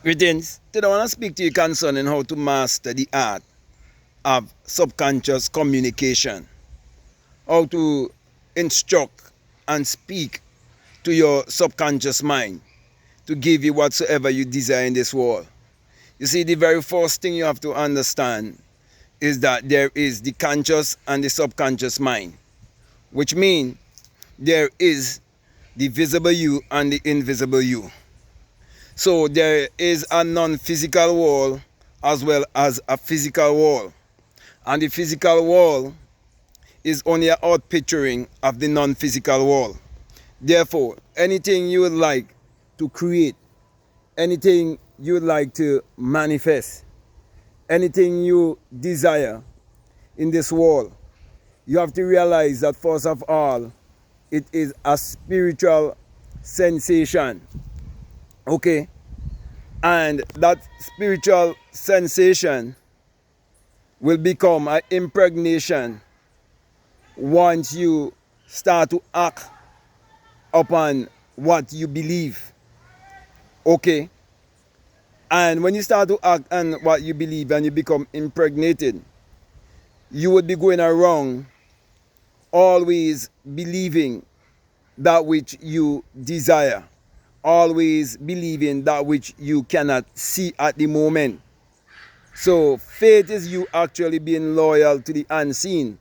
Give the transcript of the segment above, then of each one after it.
Greetings. Today I want to speak to you concerning how to master the art of subconscious communication. How to instruct and speak to your subconscious mind to give you whatsoever you desire in this world. You see, the very first thing you have to understand is that there is the conscious and the subconscious mind, which means there is the visible you and the invisible you. So there is a non-physical world as well as a physical world. And the physical world is only an outpicturing of the non-physical world. Therefore, anything you would like to create, anything you would like to manifest, anything you desire in this world, you have to realize that first of all, it is a spiritual sensation. Okay? And that spiritual sensation will become an impregnation once you start to act upon what you believe. Okay? And when you start to act on what you believe and you become impregnated, you would be going around always believing that which you desire. Always believing that which you cannot see at the moment. So faith is you actually being loyal to the unseen.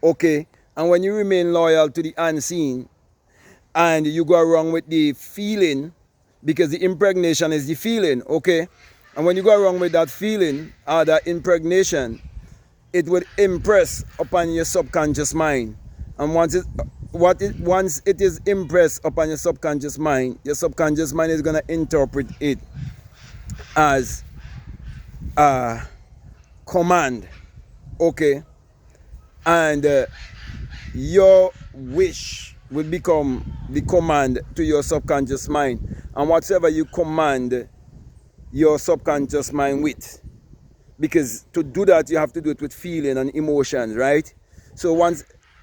Okay? And when you remain loyal to the unseen and you go around with the feeling, because the impregnation is the feeling, okay? And when you go around with that feeling or that impregnation, it would impress upon your subconscious mind. And once it is impressed upon your subconscious mind is going to interpret it as a command, okay? And your wish will become the command to your subconscious mind. And whatever you command your subconscious mind with, because to do that you have to do it with feeling and emotions, right? So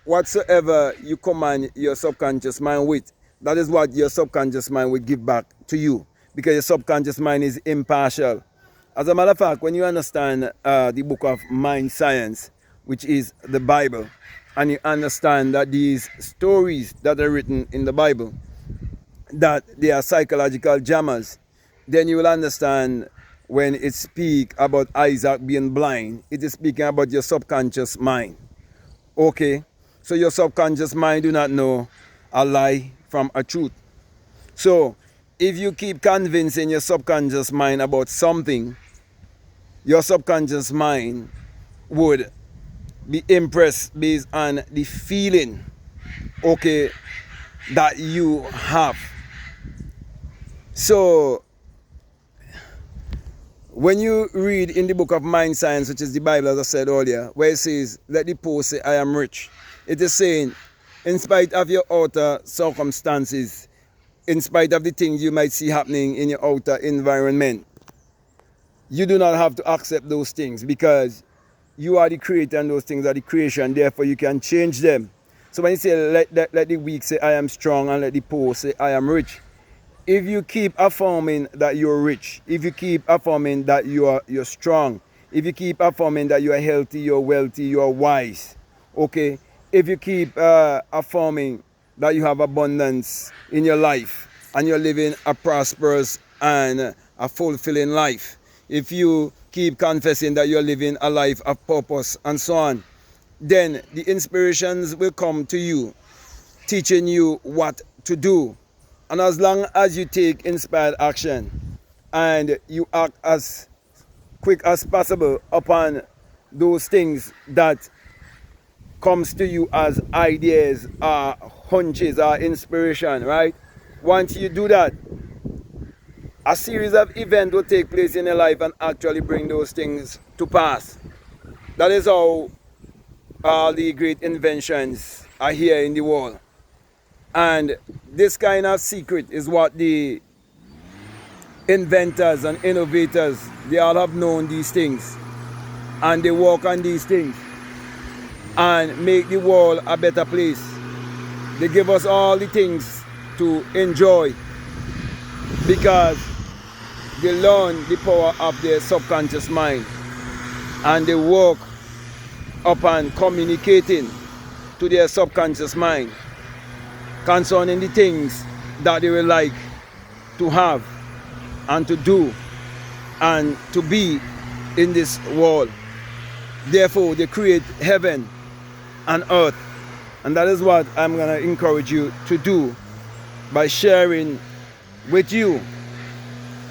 whatsoever you command your subconscious mind with, that is what your subconscious mind will give back to you, because your subconscious mind is impartial. As a matter of fact, when you understand the book of mind science, which is the Bible, and you understand that these stories that are written in the Bible, that they are psychological jammers, then you will understand when it speaks about Isaac being blind, it is speaking about your subconscious mind. Okay? So your subconscious mind do not know a lie from a truth. So if you keep convincing your subconscious mind about something, your subconscious mind would be impressed based on the feeling, okay, that you have. So when you read in the book of mind science, which is the Bible, as I said earlier, where it says, let the poor say, I am rich. It is saying, in spite of your outer circumstances, in spite of the things you might see happening in your outer environment, you do not have to accept those things, because you are the creator and those things are the creation. Therefore, you can change them. So when you say, let the weak say, I am strong, and let the poor say, I am rich. If you keep affirming that you're rich, if you keep affirming that you're strong, if you keep affirming that you are healthy, you're wealthy, you're wise, okay? If you keep affirming that you have abundance in your life and you're living a prosperous and a fulfilling life, if you keep confessing that you're living a life of purpose and so on, then the inspirations will come to you, teaching you what to do. And as long as you take inspired action and you act as quick as possible upon those things that comes to you as ideas, hunches, inspiration, right? Once you do that, a series of events will take place in your life and actually bring those things to pass. That is how all the great inventions are here in the world. And this kind of secret is what the inventors and innovators, they all have known these things. And they work on these things and make the world a better place. They give us all the things to enjoy, because they learn the power of their subconscious mind, and they work upon communicating to their subconscious mind concerning the things that they will like to have and to do and to be in this world. Therefore, they create heaven and earth. And that is what I'm going to encourage you to do by sharing with you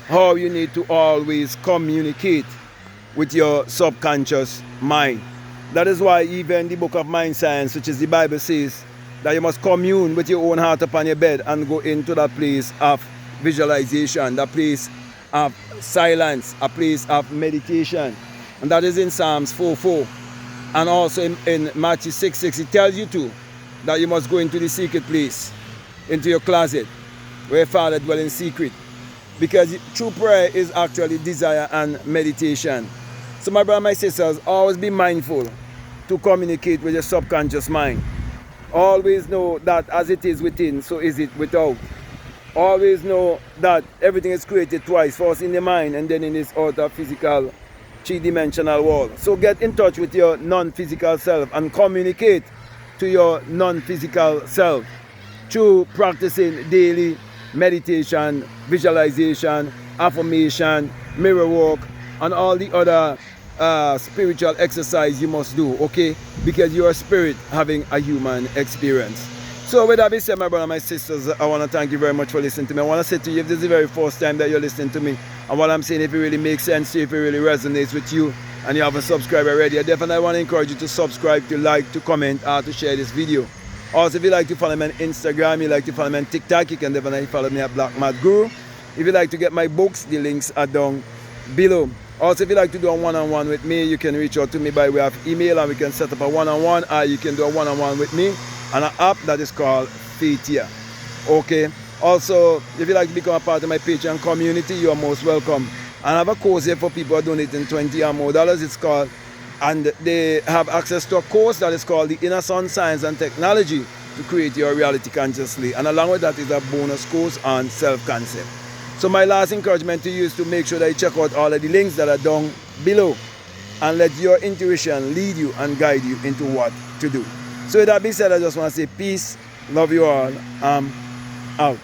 how you need to always communicate with your subconscious mind. That is why even the book of Mind Science, which is the Bible, says that you must commune with your own heart upon your bed and go into that place of visualization, that place of silence, a place of meditation. And that is in Psalms 4:4. And also in Matthew 6:6, it tells you too that you must go into the secret place, into your closet, where your Father dwells in secret. Because true prayer is actually desire and meditation. So my brother and my sisters, always be mindful to communicate with your subconscious mind. Always know that as it is within, so is it without. Always know that everything is created twice, first in the mind and then in this outer physical three-dimensional world. So get in touch with your non-physical self and communicate to your non-physical self through practicing daily meditation, visualization, affirmation, mirror work, and all the other spiritual exercise you must do, okay? Because you're a spirit having a human experience. So with that being said, my brother and my sisters, I want to thank you very much for listening to me. I want to say to you, if this is the very first time that you're listening to me, and what I'm saying, if it really makes sense to you, if it really resonates with you, and you haven't subscribed already, I definitely want to encourage you to subscribe, to like, to comment, or to share this video. Also, if you like to follow me on Instagram, you like to follow me on TikTok, you can definitely follow me at BlackMadGuru. If you like to get my books, the links are down below. Also, if you like to do a one-on-one with me, you can reach out to me by way of email and we can set up a one-on-one, or you can do a one-on-one with me on an app that is called Faithia. Okay. Also, if you like to become a part of my Patreon community, you are most welcome. And I have a course here for people who are donating $20 or more. It's called, and they have access to a course that is called the Inner Sun Science and Technology to Create Your Reality Consciously. And along with that is a bonus course on self-concept. So my last encouragement to you is to make sure that you check out all of the links that are down below and let your intuition lead you and guide you into what to do. So with that being said, I just want to say peace, love you all, out.